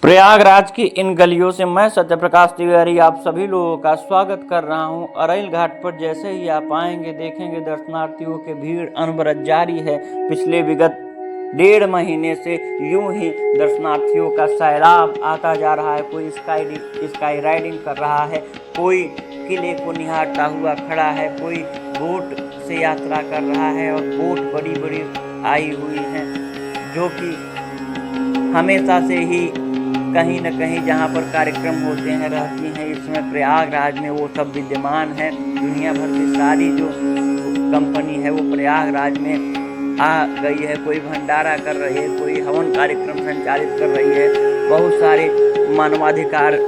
प्रयागराज की इन गलियों से मैं सत्यप्रकाश तिवारी आप सभी लोगों का स्वागत कर रहा हूं। अरैल घाट पर जैसे ही आप आएंगे देखेंगे दर्शनार्थियों की भीड़ अनवरत जारी है। पिछले विगत 1.5 महीने से यूं ही दर्शनार्थियों का सैलाब आता जा रहा है। कोई स्काई राइडिंग कर रहा है, कोई किले को निहारता हुआ खड़ा है, कोई बोट से यात्रा कर रहा है और बोट बड़ी बड़ी आई हुई हैं जो कि हमेशा से ही कहीं न कहीं जहाँ पर कार्यक्रम होते हैं रहती हैं। इसमें प्रयागराज में वो सब विद्यमान है। दुनिया भर की सारी जो कंपनी है वो प्रयागराज में आ गई है। कोई भंडारा कर रही है, कोई हवन कार्यक्रम संचालित कर रही है। बहुत सारे मानवाधिकार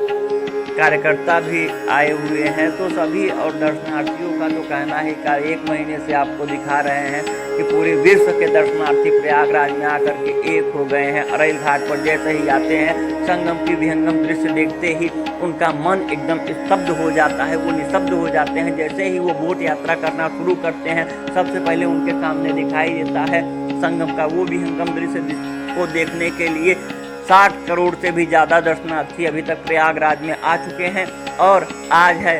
कार्यकर्ता भी आए हुए हैं। तो सभी और दर्शनार्थियों का तो कहना है कि 1 महीने से आपको दिखा रहे हैं कि पूरे विश्व के दर्शनार्थी प्रयागराज में आकर के एक हो गए हैं। अरैल घाट पर जैसे ही आते हैं संगम की विहंगम दृश्य देखते ही उनका मन एकदम स्तब्ध हो जाता है, वो निस्तब्ध हो जाते हैं। जैसे ही वो बोट यात्रा करना शुरू करते हैं सबसे पहले उनके सामने दिखाई देता है संगम का वो विहंगम दृश्य को देखने के लिए 60 करोड़ से भी ज़्यादा दर्शनार्थी अभी तक प्रयागराज में आ चुके हैं। और आज है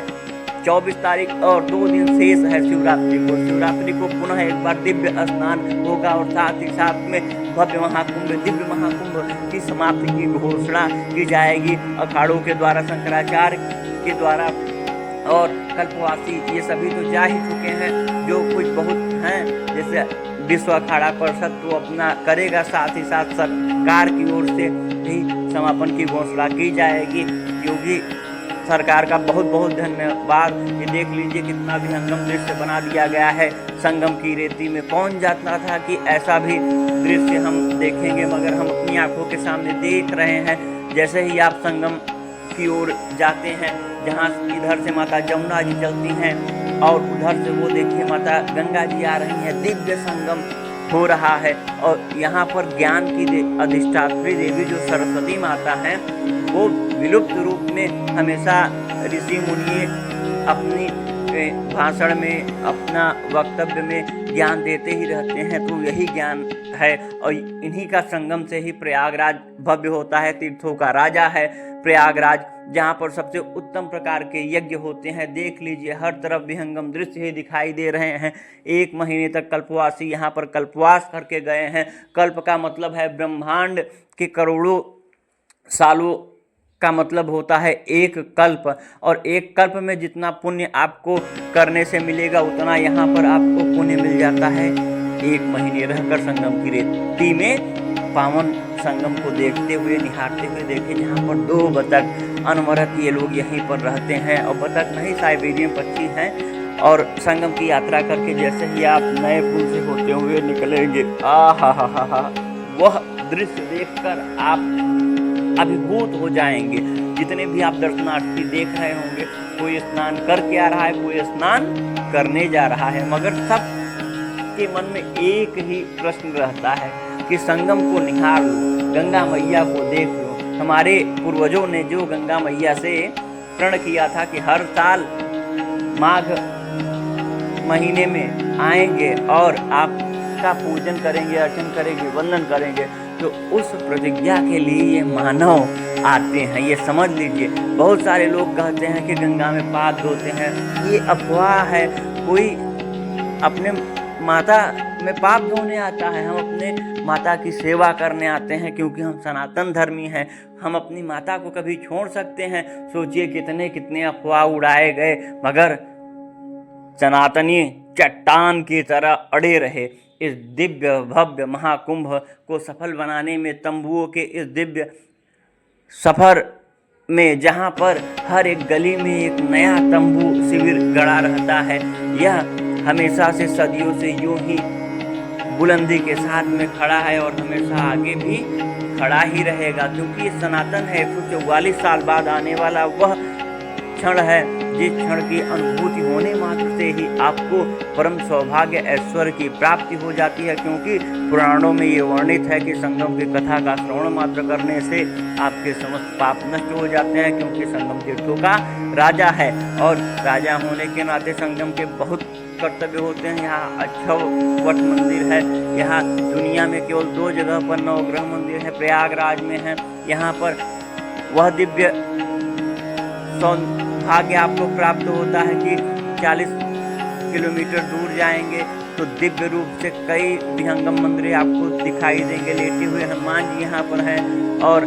24 तारीख और 2 दिन शेष है शिवरात्रि को पुनः एक बार दिव्य स्नान होगा और साथ ही साथ में भव्य महाकुंभ दिव्य महाकुंभ की समाप्ति की घोषणा की जाएगी अखाड़ों के द्वारा, शंकराचार्य के द्वारा और कल्पवासी ये सभी तो जा ही चुके हैं। जो कुछ बहुत हैं जैसे विश्व अखाड़ा परिषद तो अपना करेगा, साथ ही साथ सरकार की ओर से भी समापन की घोषणा की जाएगी। योगी सरकार का बहुत बहुत धन्यवाद। ये देख लीजिए कितना विहंगम दृश्य बना दिया गया है संगम की रेती में। कौन जानता था कि ऐसा भी दृश्य हम देखेंगे, मगर हम अपनी आंखों के सामने देख रहे हैं। जैसे ही आप संगम की ओर जाते हैं जहाँ इधर से माता जमुना जी चलती हैं और उधर से वो देखिए माता गंगा जी आ रही हैं, दिव्य संगम हो रहा है। और यहाँ पर ज्ञान की अधिष्ठात्री देवी जो सरस्वती माता हैं वो विलुप्त रूप में हमेशा ऋषि मुनि अपनी भाषण में अपना वक्तव्य में ज्ञान देते ही रहते हैं। तो यही ज्ञान है और इन्हीं का संगम से ही प्रयागराज भव्य होता है। तीर्थों का राजा है प्रयागराज, जहाँ पर सबसे उत्तम प्रकार के यज्ञ होते हैं। देख लीजिए हर तरफ विहंगम दृश्य ही दिखाई दे रहे हैं। 1 महीने तक कल्पवासी यहाँ पर कल्पवास करके गए हैं। कल्प का मतलब है ब्रह्मांड के करोड़ों सालों का मतलब होता है एक कल्प, और एक कल्प में जितना पुण्य आपको करने से मिलेगा उतना यहाँ पर आपको पुण्य मिल जाता है 1 महीने रहकर संगम की रेती में पावन संगम को देखते हुए निहारते हुए। देखे जहाँ पर 2 बतख अनवरत ये लोग यहीं पर रहते हैं, और बतख नहीं साइबेरियन पक्षी हैं। और संगम की यात्रा करके जैसे ही आप नए पुल से होते हुए निकलेंगे हा वह दृश्य देखकर आप अभिभूत हो जाएंगे। जितने भी आप दर्शनार्थी देख रहे होंगे, कोई स्नान करके आ रहा है, कोई स्नान करने जा रहा है, मगर सब के मन में एक ही प्रश्न रहता है कि संगम को निहार लो, गंगा मैया को देख लो। हमारे पूर्वजों ने जो गंगा मैया से प्रण किया था कि हर साल माघ महीने में आएंगे और आपका पूजन करेंगे, अर्चन करेंगे, वंदन करेंगे, तो उस प्रतिज्ञा के लिए ये मानव आते हैं। ये समझ लीजिए। बहुत सारे लोग कहते हैं कि गंगा में पाप धोते हैं, ये अफवाह है। कोई अपने माता में पाप धोने आता है? हम अपने माता की सेवा करने आते हैं क्योंकि हम सनातन धर्मी हैं। हम अपनी माता को कभी छोड़ सकते हैं? सोचिए कितने कितने अफवाह उड़ाए गए, मगर सनातनी चट्टान की तरह अड़े रहे। इस दिव्य भव्य महाकुंभ को सफल बनाने में तंबुओं के इस दिव्य सफर में जहाँ पर हर एक गली में एक नया तंबू शिविर गड़ा रहता है, यह हमेशा से सदियों से यूं ही बुलंदी के साथ में खड़ा है और हमेशा आगे भी खड़ा ही रहेगा, क्योंकि ये सनातन है। 144 साल बाद आने वाला वह क्षण है जिस क्षण की अनुभूति होने मात्र से ही आपको परम सौभाग्य ऐश्वर्य की प्राप्ति हो जाती है। क्योंकि पुराणों में ये वर्णित है कि संगम की कथा का श्रवण मात्र करने से आपके समस्त पाप नष्ट हो जाते हैं, क्योंकि संगम तीर्थों का राजा है और राजा होने के नाते संगम के बहुत कर्तव्य होते हैं। यहाँ अक्षयवट मंदिर है। यहाँ दुनिया में केवल 2 जगह पर नवग्रह मंदिर है, प्रयागराज में है। यहाँ पर वह दिव्य सौभाग्य आपको प्राप्त होता है कि 40 किलोमीटर दूर जाएंगे तो दिव्य रूप से कई विहंगम मंदिर आपको दिखाई देंगे। लेटे हुए हनुमान जी यहाँ पर हैं। और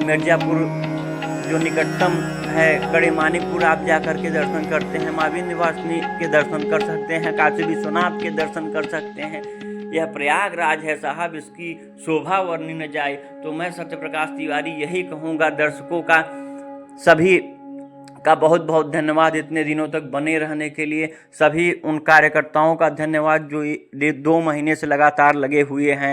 मिर्जापुर जो निकटतम है गढ़ी-मानिकपुर आप जाकर के दर्शन करते हैं, माँ विंध्यवासिनी के दर्शन कर सकते हैं, काशी विश्वनाथ के दर्शन कर सकते हैं। यह प्रयागराज है साहब, इसकी शोभा वर्णि न जाए। तो मैं सत्यप्रकाश तिवारी यही कहूँगा दर्शकों का, सभी का बहुत बहुत धन्यवाद इतने दिनों तक बने रहने के लिए। सभी उन कार्यकर्ताओं का धन्यवाद जो 2 महीने से लगातार लगे हुए हैं।